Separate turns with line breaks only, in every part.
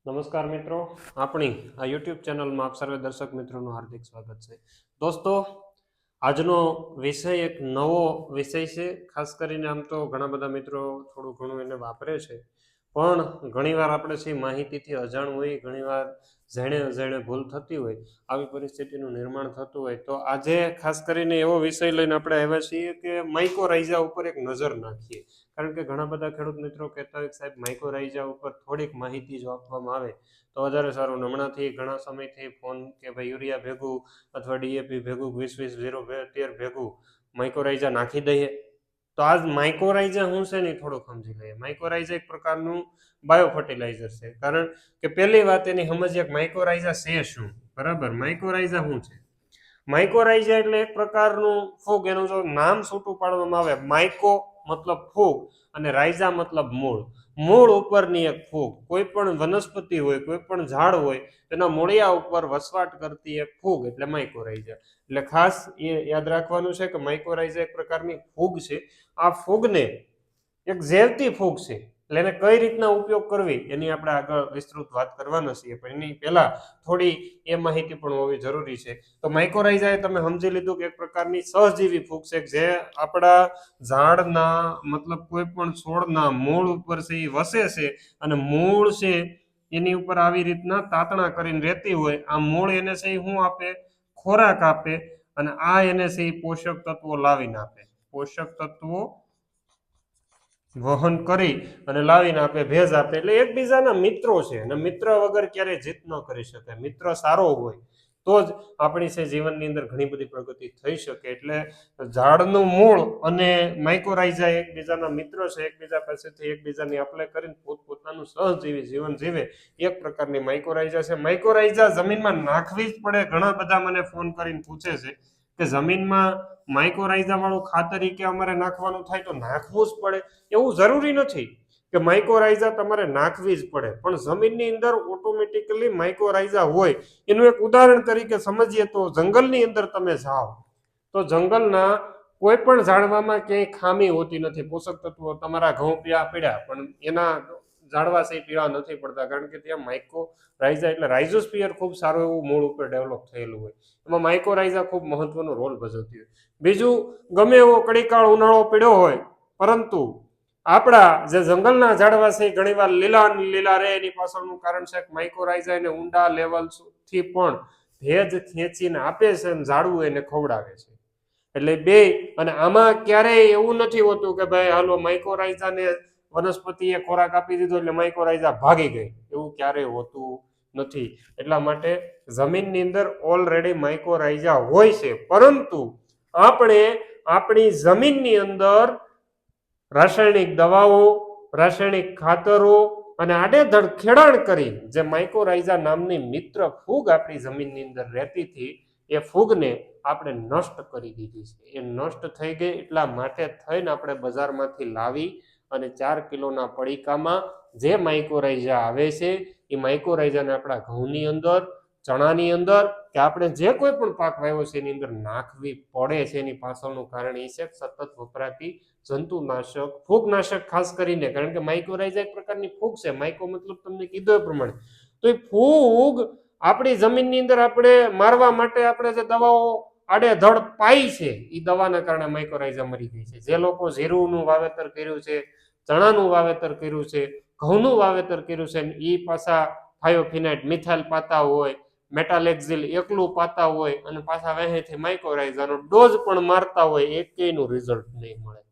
નમસ્કાર મિત્રો, આપણી આ યુટ્યુબ ચેનલમાં આપ સર્વે દર્શક મિત્રોનું હાર્દિક સ્વાગત છે. દોસ્તો, આજનો વિષય એક નવો વિષય છે. ખાસ કરીને આમ તો ઘણા બધા મિત્રો થોડું ઘણું એને વાપરે છે, પણ ઘણીવાર આપણે છે માહિતીથી અજાણ હોય, ઘણીવાર જેણે અજાણે ભૂલ થતી હોય, આવી પરિસ્થિતિનું નિર્માણ થતું હોય, તો આજે ખાસ કરીને એવો વિષય લઈને આપણે આવ્યા છીએ કે માઇકોરાઇઝા ઉપર એક નજર નાખીએ. કારણ કે ઘણા બધા ખેડૂત મિત્રો કહેતા હોય કે સાહેબ માઇકોરાઇઝા ઉપર થોડીક માહિતી જો આપવામાં આવે તો વધારે સારું. હમણાંથી ઘણા સમયથી ફોન કે ભાઈ યુરિયા ભેગું અથવા ડીએપી ભેગું 20-20-0-13 ભેગું માઇકોરાઇઝા નાખી દઈએ. તો આજ માઇકોરાઇઝા શું છે ને થોડુંક સમજી લઈએ. માઇકોરાઇઝા એક પ્રકારનું બાયો ફર્ટિલાઇઝર છે. કારણ કે પહેલી વાત એની સમજીએ કે માઇકોરાઇઝા છે શું. બરાબર, માઇકોરાઇઝા શું છે? માઇકોરાઇઝા એટલે એક પ્રકારનું ફૂગ. એનું જો નામ છૂટું પાડવામાં આવે, માઇકો મતલબ ફૂગ અને રાઇઝા મતલબ મૂળ. મૂળ ઉપરની એક ફૂગ. કોઈ પણ વનસ્પતિ હોય, કોઈ પણ ઝાડ હોય, તેના મૂળિયા ઉપર વસવાટ કરતી એક ફૂગ એટલે માઇકોરાઇઝા. એટલે ખાસ એ યાદ રાખવાનું છે કે માઇકોરાઇઝા એક પ્રકારની ફૂગ છે. આ ફૂગને એક ઝેરતી ફૂગ છે, એટલે એને કઈ રીતના ઉપયોગ કરવી એની આપણે આગળ વિસ્તૃત વાત કરવાના છીએ, પણ એની પહેલા થોડી એ માહિતી પણ હોવી જરૂરી છે. તો માઇકોરાઇઝા એ તમે સમજી લીધું કે એક પ્રકારની સહજીવી ફૂગ છે, જે આપણા ઝાડના મતલબ કોઈ પણ છોડના મૂળ ઉપર છે એ વસે છે, અને મૂળ છે એની ઉપર આવી રીતના તાતણા કરીને રહેતી હોય. આ મૂળ એને છે શું આપે? ખોરાક આપે, અને આ એને છે પોષક તત્વો લાવીને આપે. પોષક તત્વો વહન કરી અને લાવીને આપે, ભેજ આપે. એટલે એકબીજાના મિત્રો છે, અને મિત્ર વગર ક્યારેય જીત ન કરી શકાય. મિત્ર સારો હોય તો જ આપણી છે જીવનની અંદર ઘણી બધી પ્રગતિ થઈ શકે. એટલે ઝાડનું મૂળ અને માઇકોરાઇઝા એકબીજાના મિત્રો છે, એકબીજા પાસેથી એકબીજાની આપલે કરીને પોતપોતાનું સહજીવી જીવન જીવે, એક પ્રકારની માઇકોરાઇઝા છે. માઇકોરાઇઝા જમીનમાં નાખવી જ પડે? ઘણા બધા મને ફોન કરીને પૂછે છે કે જમીનમાં માઇકોરાઇઝા વાળું ખાતર કે અમારે નાખવાનું થાય તો નાખવું જ પડે? એવું જરૂરી નથી કે માઇકોરાઇઝા તમારે નાખવી જ પડે, પણ જમીનની અંદર ઓટોમેટિકલી માઇકોરાઇઝા હોય. એનું એક ઉદાહરણ તરીકે સમજીએ તો જંગલની અંદર તમે જાઓ તો જંગલના કોઈ પણ ઝાડવામાં ક્યાંય ખામી હોતી નથી. પોષક તત્વો તમારા ઘઉં પીળા પડ્યા, પણ એના ઝાડવા છે પીળા નથી પડતા, કારણ કે ત્યાં માઇકોરાઇઝા એટલે રાઇઝોસ્ફિયર ખૂબ સારું એવું મૂળ ઉપર ડેવલપ થયેલું હોય. એમાં માઇકોરાઇઝા ખૂબ મહત્વનો રોલ ભજવતી હોય. બીજું, ગમે એવો કડીકાળ ઉનાળો પડ્યો હોય, પરંતુ આપણા જે જંગલના ઝાડવા છે ઘણીવાર લીલા લીલા રહે. એની પાછળનું કારણ છે કે માઇકોરાઇઝા એને ઊંડા લેવલથી પણ ભેજ ખેંચીને આપે છે અને ઝાડવું એને ખવડાવે છે. એટલે બે, અને આમાં ક્યારેય એવું નથી હોતું કે ભાઈ હાલો માઇકોરાઇઝાને વનસ્પતિએ ખોરાક આપી દીધો એટલે માઇકોરાઇઝા ભાગી ગઈ. એવું ક્યારેય હોતું નથી. એટલા માટે જમીનની અંદર ઓલરેડી માઇકોરાઇઝા હોય છે, પરંતુ આપણે આપણી જમીનની અંદર રાસાયણિક દવાઓ, રાસાયણિક ખાતરો અને આડેધડ ખેડાણ કરી જે માઇકોરાઇઝા નામની મિત્ર ફૂગ આપણી જમીનની અંદર રહેતી હતી, એ ફૂગને આપણે નષ્ટ કરી દીધી છે. એ નષ્ટ થઈ ગઈ. એટલા માટે થઈને આપણે બજારમાંથી લાવી અને 4 કિલોના પડીકામાં જે માઇકોરાઇઝા આવે છે, એ માઇકોરાઇઝાને આપણા ઘઉંની અંદર, ચણાની અંદર, કે આપણે જે કોઈ પણ પાક વાવ્યો છે એની અંદર નાખવી પડે છે. એની પાછળનું કારણ એ છે સતત વપરાતી જંતુનાશક, ફૂગનાશક ખાસ કરીને. કારણ કે માઇકોરાઇઝા એક પ્રકારની ફૂગ છે. માઇકો મતલબ તમને કીધું એ પ્રમાણે. તો એ ફૂગ આપણી જમીનની અંદર આપણે મારવા માટે આપણે જે દવાઓ આડેધડ પાઈ છે, એ દવાના કારણે માઇકોરાઇઝા મરી ગઈ છે. જે લોકો જીરુંનું વાવેતર કર્યું છે, ચણાનું વાવેતર કર્યું છે, ઘઉંનું વાવેતર કર્યું છે, એ પાછા થાયોફિનાઇટ મિથાઇલ પાતા હોય, મેટાલેક્ઝિલ એકલું પાતા હોય, અને પાછા વહેથી માઇકોરાઇઝાનો ડોઝ પણ મારતા હોય, એકેયનું રિઝલ્ટ નહીં મળે.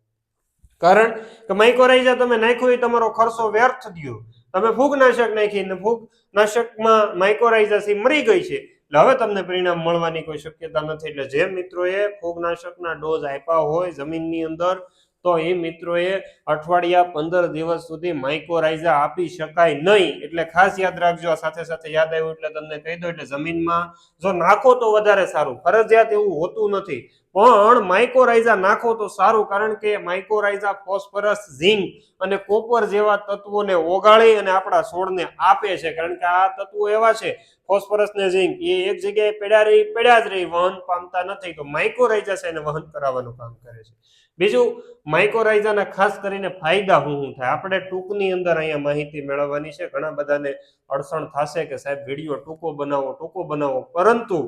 કારણ કે માઇકોરાઇઝા તમે નાખ્યું એ તમારો ખર્ચો વ્યર્થ ગયો. તમે ફૂગનાશક નાખી ને ફૂગનાશકમાં માઇકોરાઇઝા મરી ગઈ છે, એટલે હવે તમને પરિણામ મળવાની કોઈ શક્યતા નથી. એટલે જે મિત્રોએ ફૂગનાશકના ડોઝ આપ્યા હોય જમીનની અંદર, તો એ મિત્રોએ અઠવાડિયા 15 દિવસ સુધી માઇકોરાઇઝા આપી શકાય નહીં. એટલે ખાસ યાદ રાખજો. આ સાથે સાથે યાદ આવ્યું એટલે તમને કહી દો. એટલે જમીનમાં જો નાખો તો વધારે સારું, ફરજિયાત એવું હોતું નથી, પણ માઇકોરાઇઝા નાખો તો સારું. કારણ કે માઇકોરાઇઝા ફોસ્ફરસ, ઝિંક અને કોપર જેવા તત્વોને ઓગાળી અને આપણા છોડને આપે છે. કારણ કે આ તત્વો એવા છે, ફોસ્ફરસ ને ઝિંક, એ એક જગ્યાએ પડ્યા જ રહી, વહન પામતા નથી. તો માઇકોરાઇઝા છે એને વહન કરાવવાનું કામ કરે છે. બીજું માઇકોરાઇઝાના ખાસ કરીને ફાયદા શું થાય આપણે ટૂંકની અંદર અહીંયા માહિતી મેળવવાની છે. ઘણા બધાને અડચણ થશે કે સાહેબ વિડીયો ટૂંકો બનાવો, પરંતુ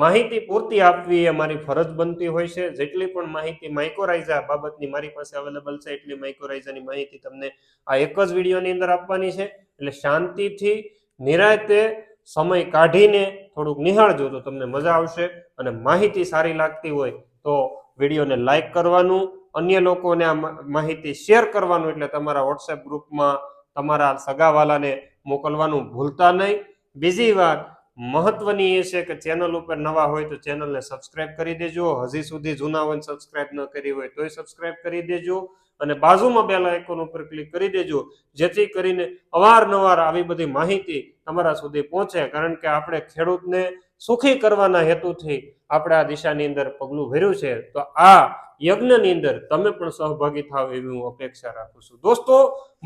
માહિતી પૂરતી આપવી એ મારી ફરજ બનતી હોય છે. જેટલી પણ માહિતી માઇકોરાઇઝા બાબતની મારી પાસે અવેલેબલ છે એટલી માઇકોરાઇઝાની માહિતી તમને આ એક જ વિડીયોની અંદર આપવાની છે. એટલે શાંતિથી નિરાંતે સમય કાઢીને થોડુંક નિહાળજો તો તમને મજા આવશે. અને માહિતી સારી લાગતી હોય તો વિડીયોને લાઈક કરવાનું, અન્ય લોકોને આ માહિતી શેર કરવાનું, એટલે તમારા વોટ્સએપ ગ્રુપમાં તમારા સગાવાલાને મોકલવાનું ભૂલતા નહીં. બીજી વાત મહત્વની એ છે કે ચેનલ ઉપર નવા હોય તો ચેનલને સબસ્ક્રાઇબ કરી દેજો. હજી સુધી જૂના હોય સબસ્ક્રાઇબ ન કરી હોય તોય સબસ્ક્રાઇબ કરી દેજો, અને બાજુમાં બેલ આઇકોન ઉપર ક્લિક કરી દેજો, જેથી કરીને અવારનવાર આવી બધી માહિતી તમારા સુધી પહોંચે. કારણ કે આપણે ખેડૂતને સુખી કરવાના હેતુથી આપણે આ દિશાની અંદર પગલું ભર્યું છે. તો આ યજ્ઞની અંદર તમે પણ સહભાગી થાવ એવી હું અપેક્ષા રાખું છું. દોસ્તો,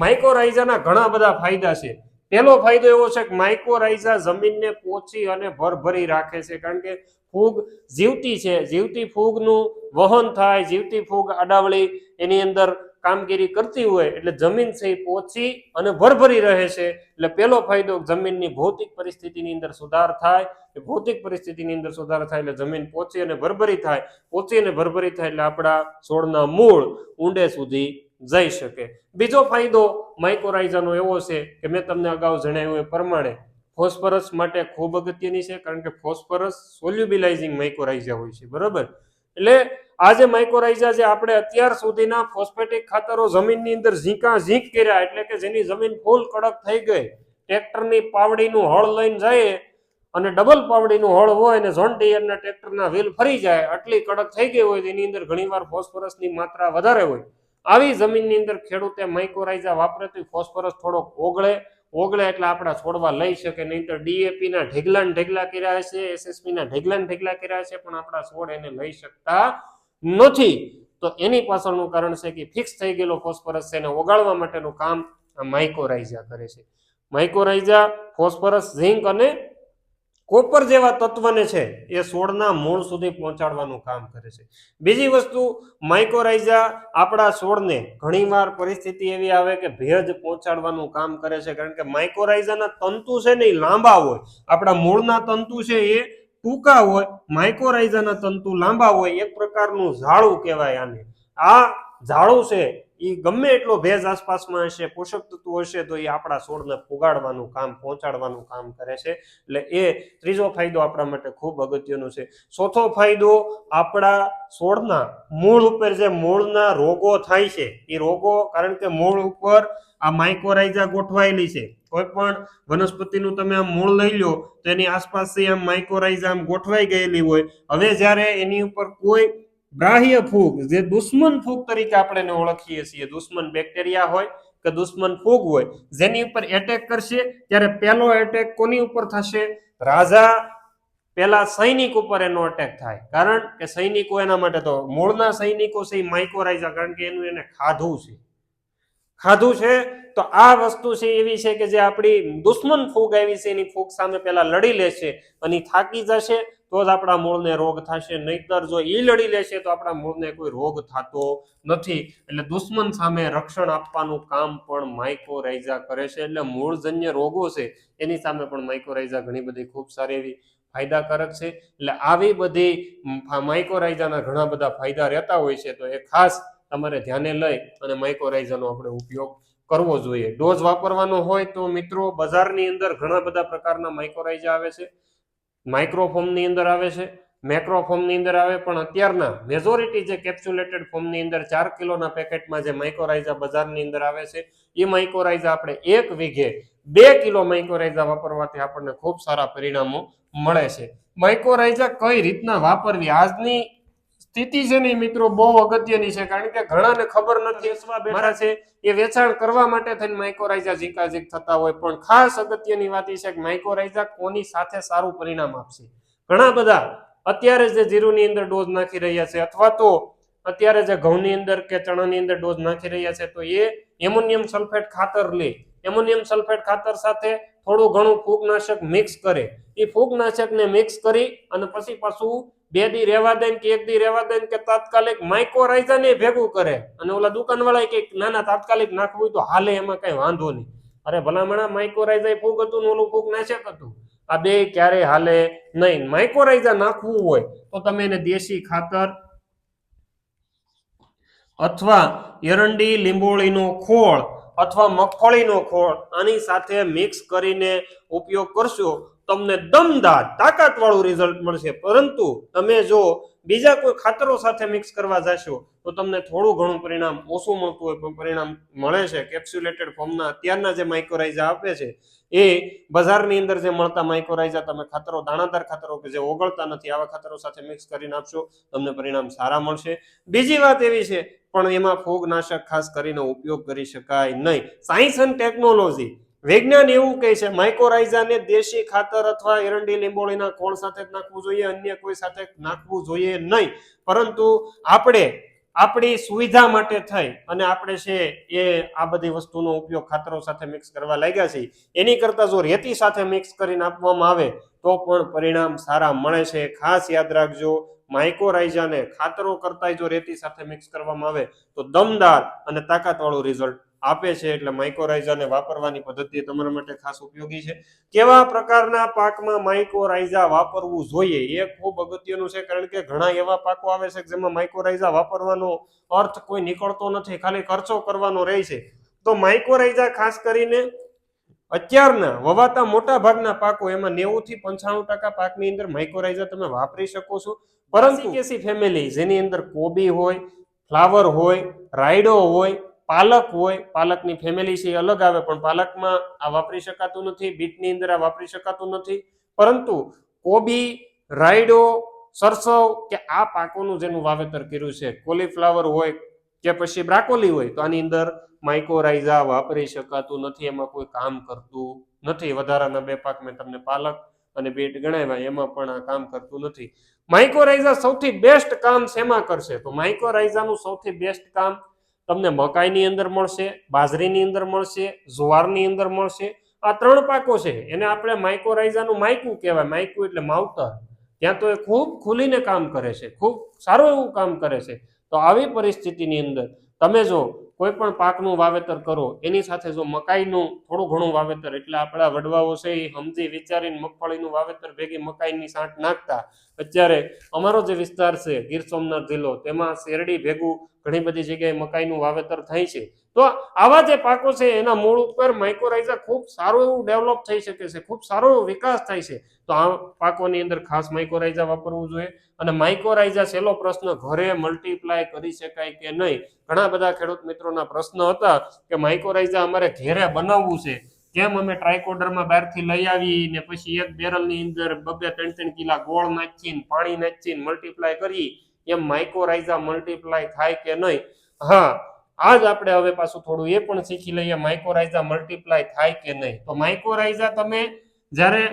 માઇકોરાઇઝાના ઘણા બધા ફાયદા છે. પહેલો ફાયદો એવો છે કે માઇકોરાઇઝા જમીનને પોચી અને ભરભરી રાખે છે. કારણ કે ફૂગ જીવતી છે, જીવતી ફૂગનું વહન થાય, જીવતી ફૂગ આડાવળી એની અંદર કામગીરી કરતી હોય એટલે જમીન છે એ પોચી અને ભરભરી રહે છે. એટલે પહેલો ફાયદો જમીનની ભૌતિક પરિસ્થિતિની અંદર સુધાર થાય. ભૌતિક પરિસ્થિતિની અંદર સુધાર થાય એટલે જમીન પોચી અને ભરભરી થાય. પોચી અને ભરભરી થાય એટલે આપણા છોડના મૂળ ઊંડે સુધી જઈ શકે. બીજો ફાયદો માઇકોરાઇઝાનો એવો છે કે મેં તમને અગાઉ જણાવ્યું એ પ્રમાણે ફોસ્ફરસ માટે ખૂબ અગત્યની છે. કારણ કે ફોસ્ફરસ સોલ્યુબિલાઇઝિંગ માઇકોરાઇઝા હોય છે, બરોબર. એટલે આ જે માઇકોરાઇઝા જે આપણે અત્યાર સુધીના ફોસ્ફેટિક ખાતરો જમીનની અંદર ઝીંક કર્યા, એટલે કે જેની જમીન ફૂલ કડક થઈ ગઈ, ટ્રેક્ટરની પાવડીનું હળ લઈને જાય અને ડબલ પાવડીનું હળ હોય ને જોન ડીયરના ટ્રેક્ટરના વ્હીલ ફરી જાય, આટલી કડક થઈ ગઈ હોય એની અંદર ઘણીવાર ફોસ્ફરસની માત્રા વધારે હોય. આવી જમીનની અંદર ખેડૂતે માઇકોરાઇઝા વાપરે તો ફોસ્ફરસ થોડોક ઓગળે એટલે આપણા છોડવા લઈ શકે. નહીંતર ડીએપી ના ઢેગલા કર્યા છે, એસએસપી ના ઢેગલા કર્યા છે, પણ આપણા છોડ એને લઈ શકતા નથી. તો એની પાછળનું કારણ છે કે ફિક્સ થઈ ગયેલો ફોસ્ફરસ છે એને ઓગાળવા માટેનું કામ માઇકોરાઇઝા કરે છે. માઇકોરાઇઝા ફોસ્ફરસ, ઝિંક અને કોપર જેવા તત્વને છે એ છોડના મૂળ સુધી પહોંચાડવાનું કામ કરે છે. બીજી વસ્તુ, માઇકોરાઇઝા આપણા છોડને ઘણીવાર પરિસ્થિતિ એવી આવે કે ભેજ પહોંચાડવાનું કામ કરે છે. કારણ કે માઇકોરાઇઝાના તંતુ છે ને એ લાંબા હોય, આપણા મૂળના તંતુ છે એ ટૂંકા હોય, માઇકોરાઇઝાના તંતુ લાંબા હોય. એક પ્રકારનું ઝાડું કહેવાય આને. આ ઝાડું છે એ ગમે એટલો ભેજ આસપાસમાં હશે, પોષક તત્વો હશે, તો એ આપણા છોડને પુગાડવાનું કામ, પહોંચાડવાનું કામ કરે છે. એટલે એ ત્રીજો ફાયદો આપણા માટે ખૂબ અગત્યનો છે. ચોથો ફાયદો, આપણા છોડના મૂળ ઉપર જે મૂળના રોગો થાય છે એ રોગો, કારણ કે મૂળ ઉપર આ માઇકોરાઇઝા ગોઠવાયેલી છે. કોઈ પણ વનસ્પતિનું તમે આમ મૂળ લઈ લો તો એની આસપાસથી આમ માઇકોરાઇઝા આમ ગોઠવાઈ ગયેલી હોય. હવે જ્યારે એની ઉપર કોઈ બાહ્ય ફૂગ, જે દુશ્મન ફૂગ તરીકે આપણે એને ઓળખીએ છીએ, દુશ્મન બેક્ટેરિયા હોય કે દુશ્મન ફૂગ હોય, જેની ઉપર એટેક કરશે ત્યારે પહેલો એટેક કોની ઉપર થશે? રાજા પેલા સૈનિક ઉપર એનો અટેક થાય. કારણ કે સૈનિકો એના માટે તો મૂળના સૈનિકો છે માઇકોરાઇઝા, કારણ કે એનું એને ખાધું છે. તો આ વસ્તુ છે એવી છે કે જે આપણી દુશ્મન ફૂગ આવી છે એની ફૂગ સામે પેલા લડી લેશે અને થાકી જશે તો જ આપણા મૂળને રોગ થશે. નહીતર જો એ લડી લેશે તો આપણા મૂળને કોઈ રોગ થતો નથી. એટલે દુશ્મન સામે રક્ષણ આપવાનું કામ પણ માઇકોરાઇઝા કરે છે. એટલે મૂળજન્ય રોગો છે એની સામે પણ માઇકોરાઇઝા ઘણી બધી ખૂબ સારી એવી ફાયદાકારક છે. એટલે આવી બધી માઇકોરાઇઝાના ઘણા બધા ફાયદા રહેતા હોય છે. તો એ ખાસ તમારે ધ્યાને લઈ અને માઇકોરાઇઝાનો આપણે ઉપયોગ કરવો જોઈએ. ડોઝ વાપરવાનો હોય તો મિત્રો બજારની અંદર ઘણા બધા પ્રકારના માઇકોરાઇઝા આવે છે. માઇક્રોફોર્મની અંદર આવે છે, મેક્રોફોર્મની અંદર આવે, પણ અત્યારના મેજોરિટી જે કેપ્સ્યુલેટેડ ફોર્મની અંદર 4 કિલોના પેકેટમાં જે માઇકોરાઇઝા બજારની અંદર આવે છે એ માઇકોરાઇઝા આપણે 1 વીઘે 2 કિલો માઇકોરાઇઝા વાપરવાથી આપણને ખૂબ સારા પરિણામો મળે છે. માઇકોરાઇઝા કઈ રીતના વાપરવી, આજની સ્થિતિ છે ને મિત્રો બહુ અગત્યની છે. કારણ કે ઘણાને ખબર નથી, બેઠા છે એ વેચાણ કરવા માટે થઈને માઇકોરાઇઝા ઝીંકાઝીંક થતા હોય. પણ ખાસ અગત્યની વાત એ છે કે માઇકોરાઇઝા કોની સાથે સારું પરિણામ આપશે. ઘણા બધા અત્યારે જે જીરુની અંદર ડોઝ નાખી રહ્યા છે, અથવા તો અત્યારે જે ઘઉંની અંદર કે ચણાની અંદર ડોઝ નાખી રહ્યા છે, તો એ એમોનિયમ સલ્ફેટ ખાતર લે, એમોનિયમ સલ્ફેટ ખાતર સાથે થોડું ઘણું ફૂગનાશક મિક્સ કરે. એ ફૂગનાશકને મિક્સ કરી અને પછી પાછું 2 દી રહેવા દે કે 1 દી રહેવા દે કે તાત્કાલિક માઇક્રોરાઇઝા ને ભેગું કરે અને ઓલા દુકાનવાળા કે ના ના તાત્કાલિક નાખવું હોય તો હાલે, એમાં કઈ વાંધો નહીં. અરે ભલામણા માઇક્રોરાઇઝા ફૂગ હતું ને ઓલું ફૂગ નાશક હતું, આ બે ક્યારે હાલે નહીં. માઇક્રોરાઇઝા નાખવું હોય તો તમે એને દેશી ખાતર અથવા એરંડી લીંબોળીનો ખોળ અથવા મગફળીનો ખોળ આની સાથે મિક્સ કરીને ઉપયોગ કરશો, તમને દમદાર તાકાતવાળું રિઝલ્ટ મળશે. પરંતુ તમે જો બીજા કોઈ ખાતરો સાથે મિક્સ કરવા જશો તો તમને થોડું ઘણું પરિણામ ઓછું મળતું હોય પણ પરિણામ મળે છે. કેપ્સ્યુલેટેડ ફોર્મના અત્યારના જે માઇક્રોરાઇઝા આપે છે એ બજારની અંદર જે મળતા માઇક્રોરાઇઝા તમે ખાતરો, દાણાદાર ખાતરો કે જે ઓગળતા નથી, આવા ખાતરો સાથે મિક્સ કરીને આપશો તમને પરિણામ સારા મળશે. બીજી વાત એવી છે પણ એમાં ફૂગનાશક ખાસ કરીને ઉપયોગ કરી શકાય નહીં. સાયન્સ એન્ડ ટેકનોલોજી, વિજ્ઞાન એવું કહે છે માઇક્રોરાઇઝાને દેશી ખાતર અથવા એરંડી લીંબોળીના ખોળ સાથે જ નાખવું જોઈએ, અન્ય કોઈ સાથે નાખવું જોઈએ નહીં. પરંતુ આપણે આપણી સુવિધા માટે થઈ અને આપણે છે એ આ બધી વસ્તુનો ઉપયોગ ખાતરો સાથે મિક્સ કરવા લાગ્યા છે. એની કરતા જો રેતી સાથે મિક્સ કરીને આપવામાં આવે તો પણ પરિણામ સારા મળે છે. ખાસ યાદ રાખજો, માઇક્રોરાઇઝાને ખાતરો કરતા જો રેતી સાથે મિક્સ કરવામાં આવે તો દમદાર અને તાકાતવાળું રિઝલ્ટ આપે છે. એટલે માઇક્રોરાઇઝાને વાપરવાની પદ્ધતિ તમારા માટે ખાસ ઉપયોગી છે. કેવા પ્રકારના પાકમાં માઇક્રોરાઇઝા વાપરવું જોઈએ એ ખૂબ અગત્યનું છે, કારણ કે ઘણા એવા પાકો આવે છે જેમાં માઇક્રોરાઇઝા વાપરવાનો અર્થ કોઈ નીકળતો નથી, ખાલી ખર્ચો કરવાનો રહે છે. તો માઇક્રોરાઇઝા ખાસ કરીને અત્યારના વવાતા મોટા ભાગના પાકો, એમાં 90 થી 95% પાકની અંદર માઇક્રોરાઇઝા તમે વાપરી શકો છો. પરંતુ કેસી ફેમિલી જેની અંદર કોબી હોય, ફ્લાવર હોય, રાયડો હોય, પાલક હોય, પાલકની ફેમિલી છે અલગ આવે પણ પાલકમાં આ વાપરી શકાતું નથી, બીટની અંદર આ વાપરી શકાતું નથી. પરંતુ કોબી, રાયડો, સરસવ કે આ પાકોનું જેનું વાવેતર કર્યું છે, કોલીફ્લાવર હોય કે પછી બ્રાકોલી હોય, તો આની અંદર માઇક્રોરાઇઝા વાપરી શકાતું નથી, એમાં કોઈ કામ કરતું નથી. વધારાના 2 પાક મેં તમને પાલક અને બીટ ગણાવ્યા, એમાં પણ આ કામ કરતું નથી. માઇક્રોરાઇઝા સૌથી બેસ્ટ કામ શેમાં કરશે? તો માઇક્રોરાઇઝાનું સૌથી બેસ્ટ કામ તમને મકાઈની અંદર મળશે, બાજરીની અંદર મળશે, જુવારની અંદર મળશે. આ 3 પાકો છે એને આપણે માઇક્રોરાઇઝાનું માયકું કહેવાય. માયકું એટલે માવતર. ત્યાં તો એ ખૂબ ખુલીને કામ કરે છે, ખૂબ સારું એવું કામ કરે છે. તો આવી પરિસ્થિતિની અંદર તમે જો કોઈ પણ પાકનું વાવેતર કરો એની સાથે જો મકાઈનું થોડું ઘણું વાવેતર, એટલે આપણા વડવાઓ છે એ સમજી વિચારીને મગફળીનું વાવેતર ભેગી મકાઈની સાંઠ નાખતા. અત્યારે અમારો જે વિસ્તાર છે ગીર સોમનાથ જિલ્લો, તેમાં શેરડી ભેગું ઘણી બધી જગ્યાએ મકાઈનું વાવેતર થાય છે. તો આવા જે પાકો છે એના મૂળ ઉપર માઇક્રોરાઇઝા ખૂબ સારું એવું ડેવલપ થઈ શકે છે, ખૂબ સારો એવો વિકાસ થાય છે. તો આ પાકોની અંદર ખાસ માઇક્રોરાઇઝા વાપરવું જોઈએ. અને માઇક્રોરાઇઝા છેલ્લો પ્રશ્ન, ઘરે મલ્ટીપ્લાય કરી શકાય કે નહીં? ઘણા બધા ખેડૂત મિત્રોના પ્રશ્ન હતા કે માઇક્રોરાઇઝા અમારે ઘરે બનાવવું છે, કેમ અમે ટ્રાયકોડરમાં બહારથી લઈ આવી ને પછી એક બેરલની અંદર 2-3 કિલા ગોળ નાખીને પાણી નાખીને મલ્ટીપ્લાય કરી, એમ માઇક્રોરાઇઝા મલ્ટીપ્લાય થાય કે નહીં? હા, આજ આપણે હવે પાછું થોડું એ પણ શીખી લઈએ, માઇક્રોરાઇઝા મલ્ટીપ્લાય થાય કે નહીં. તો માઇક્રોરાઇઝા તમે જ્યારે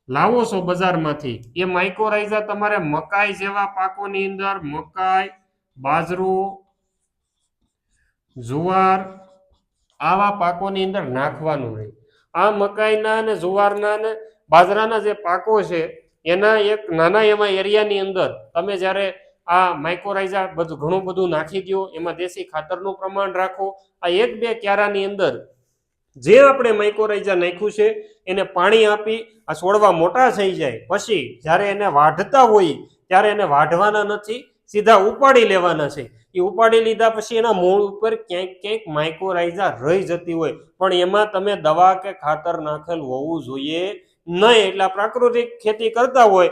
લાવો છો બજારમાંથી, એ માઇક્રોરાઇઝા તમારે મકાઈ જેવા પાકોની અંદર, મકાઈ, બાજરો, જુવાર આવા પાકોની અંદર નાખવાનું નહીં. આ મકાઈના ને જુવારના ને બાજરાના જે પાકો છે એના એક નાના એવા એરિયાની અંદર તમે જ્યારે આ માઇક્રોરાઇઝા ઘણું બધું નાખી દો, એમાં દેશી ખાતરનું પ્રમાણ રાખો. આ 1-2 ક્યારાની અંદર જે આપણે માઇક્રોરાઇઝા નાખ્યું છે એને પાણી આપી આ છોડવા મોટા થઈ જાય પછી જ્યારે એને વાઢતા હોય ત્યારે એને વાઢવાના નથી, સીધા ઉપાડી લેવાના છે. એ ઉપાડી લીધા પછી એના મૂળ ઉપર ક્યાંક ક્યાંક માઇક્રોરાઇઝા રહી જતી હોય, પણ એમાં તમે દવા કે ખાતર નાખેલ હોવું જોઈએ નહીં. એટલે પ્રાકૃતિક ખેતી કરતા હોય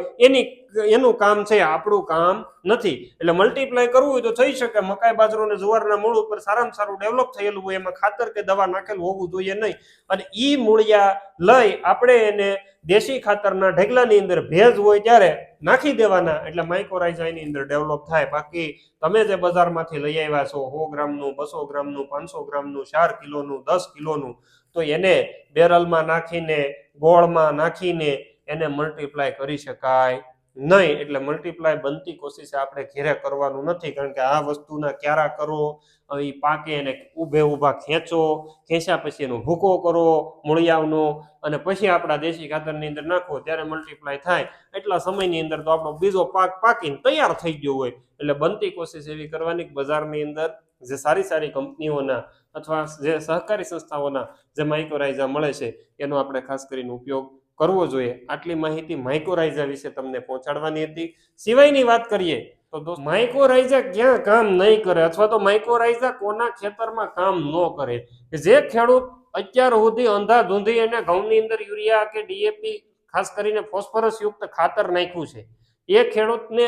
એનું કામ છે, આપણું કામ નથી. એટલે મલ્ટીપ્લાય કરવું હોય તો થઈ શકે. મકાઈ, બાજરો અને જુવારના મૂળ ઉપર સારામાં સારું ડેવલપ થયેલું હોય, એમાં ખાતર કે દવા નાખેલું હોવું જોઈએ નહીં. અને ઈ મૂળિયા લઈ આપણે એને દેશી ખાતરના ઢગલાની અંદર ભેજ હોય ત્યારે નાખી દેવાના, એટલે માઇક્રોરાઇઝા એની અંદર ડેવલપ થાય. બાકી તમે જે બજારમાંથી લઈ આવ્યા છો 100 ગ્રામનું, 200 ગ્રામનું, 500 ગ્રામનું, 4 કિલોનું, 10 કિલોનું, તો એને બેરલમાં નાખીને, ગોળમાં નાખીને એને મલ્ટીપ્લાય કરી શકાય નહીં, એટલે મલ્ટીપ્લાય બનતી કોશિશ આપણે ઘેરે કરવાનું નથી, કારણ કે આ વસ્તુના ક્યારા કરો, એ પાકે એને ઊભે ઊભા ખેંચ્યા પછી એનો ભૂકો કરો મૂળિયાવનો, અને પછી આપણા દેશી ખાતરની અંદર નાખો ત્યારે મલ્ટીપ્લાય થાય. એટલા સમયની અંદર તો આપણો બીજો પાક પાકીને તૈયાર થઈ ગયો હોય. એટલે બનતી કોશિશ એવી કરવાની કે બજારની અંદર જે સારી સારી કંપનીઓના અથવા જે સહકારી સંસ્થાઓના જે માઇક્રોરાઇઝા મળે છે એનો આપણે ખાસ કરીને ઉપયોગ કરવો જોઈએ. આટલી માહિતી માઇક્રોરાઇઝા વિશે તમને પહોંચાડવાની હતી. સિવાયની વાત કરીએ તો દોસ્તો, માઇક્રોરાઇઝા ક્યાં કામ નહીં કરે અથવા તો માઇક્રોરાઇઝા કોના ખેતરમાં કામ ન કરે, કે જે ખેડૂત અત્યાર સુધી અંધાધૂંધી એને ઘઉંની અંદર યુરિયા કે ડીએપી ખાસ કરીને ફોસ્ફરસ યુક્ત ખાતર નાખ્યું છે, એ ખેડૂતને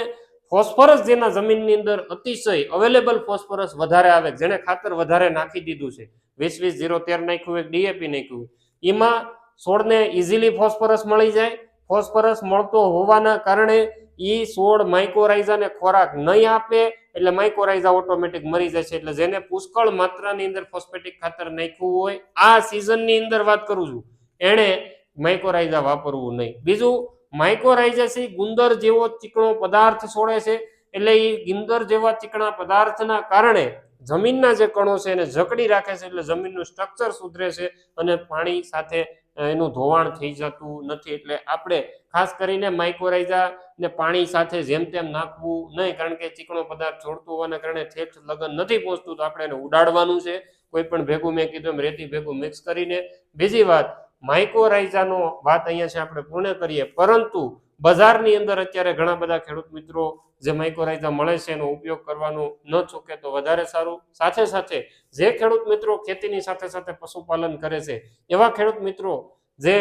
ફોસ્ફરસ જેના જમીનની અંદર અતિશય અવેલેબલ ફોસ્ફરસ વધારે આવે, જેને ખાતર વધારે નાખી દીધું છે, 20-20-0-13 નાખ્યું, એક ડીએપી નાખ્યું, એમાં છોડને ઇઝીલી ફોસ્ફરસ મળી જાય. ફોસ્ફરસ મળતો હોવાના કારણે ઈ છોડ માઇક્રોરાઇઝાને ખોરાક નહીં આપે, એટલે માઇક્રોરાઇઝા ઓટોમેટિક મરી જાય છે. એટલે જેને પુષ્કળ માત્રાની અંદર ફોસ્ફેટિક ખાતર નાખ્યું હોય, આ સિઝનની અંદર વાત કરું છું, એણે માઇક્રોરાઇઝા વાપરવું નહીં. બીજું, માઇક્રોરાઇઝા છે ગુંદર જેવો ચીકણો પદાર્થ છોડે છે, એટલે એ ગુંદર જેવા ચીકણા પદાર્થના કારણે જમીનના જે કણો છે એને જકડી રાખે છે, એટલે જમીનનું સ્ટ્રક્ચર સુધરે છે અને પાણી સાથે એનું ધોવાણ થઈ જતું નથી. એટલે આપણે ખાસ કરીને માઇક્રોરાઇઝા ને પાણી સાથે જેમ તેમ નાખવું નહીં, કારણ કે ચીકણો પદાર્થ છોડતું હોવાના કારણે ઠેઠ લગન નથી પહોંચતું, તો આપણે એને ઉડાડવાનું છે, કોઈ પણ ભેગું, મેં કીધું એમ રેતી ભેગું મિક્સ કરીને. બીજી વાત, માઇક્રોરાઇઝાનો વાત અહીંયા છે આપણે પૂર્ણ કરીએ, પરંતુ બજારની અંદર અત્યારે ઘણા બધા ખેડૂત મિત્રો જે માઇક્રોરાઇઝા મળે છે એનો ઉપયોગ કરવાનું ન ચૂકે તો વધારે સારું. સાથે સાથે જે ખેડૂત મિત્રો ખેતીની સાથે સાથે પશુપાલન કરે છે, એવા ખેડૂત મિત્રો જે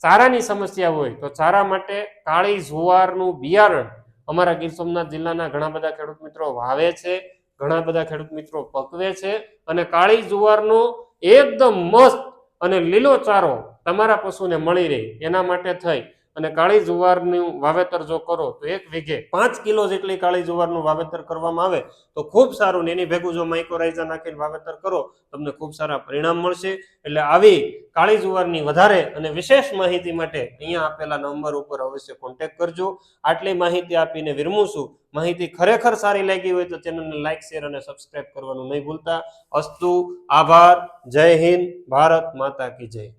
ચારાની સમસ્યા હોય, તો ચારા માટે કાળી જુવારનું બિયારણ અમારા ગીર સોમનાથ જિલ્લાના ઘણા બધા ખેડૂત મિત્રો વાવે છે, ઘણા બધા ખેડૂત મિત્રો પકવે છે, અને કાળી જુવારનો એકદમ મસ્ત અને લીલો ચારો તમારા પશુને મળી રહે એના માટે થઈ અને કાળી જુવારનું વાવેતર જો કરો તો 1 વીઘે 5 કિલો જેટલી કાળી જુવારનું વાવેતર કરવામાં આવે તો ખૂબ સારું. ને એની ભેગું જો માઇક્રોરાઇઝા નાખીને વાવેતર કરો તમને ખૂબ સારા પરિણામ મળશે. એટલે આવી કાળી જુવારની વધારે અને વિશેષ માહિતી માટે અહીંયા આપેલા નંબર ઉપર અવશ્ય કોન્ટેક્ટ કરજો. આટલી માહિતી આપીને વિરમું છું. માહિતી ખરેખર સારી લાગી હોય તો ચેનલને લાઈક, શેર અને સબસ્ક્રાઇબ કરવાનું નહીં ભૂલતા. અસ્તુ, આભાર, જય હિન્દ, ભારત માતા કી જય.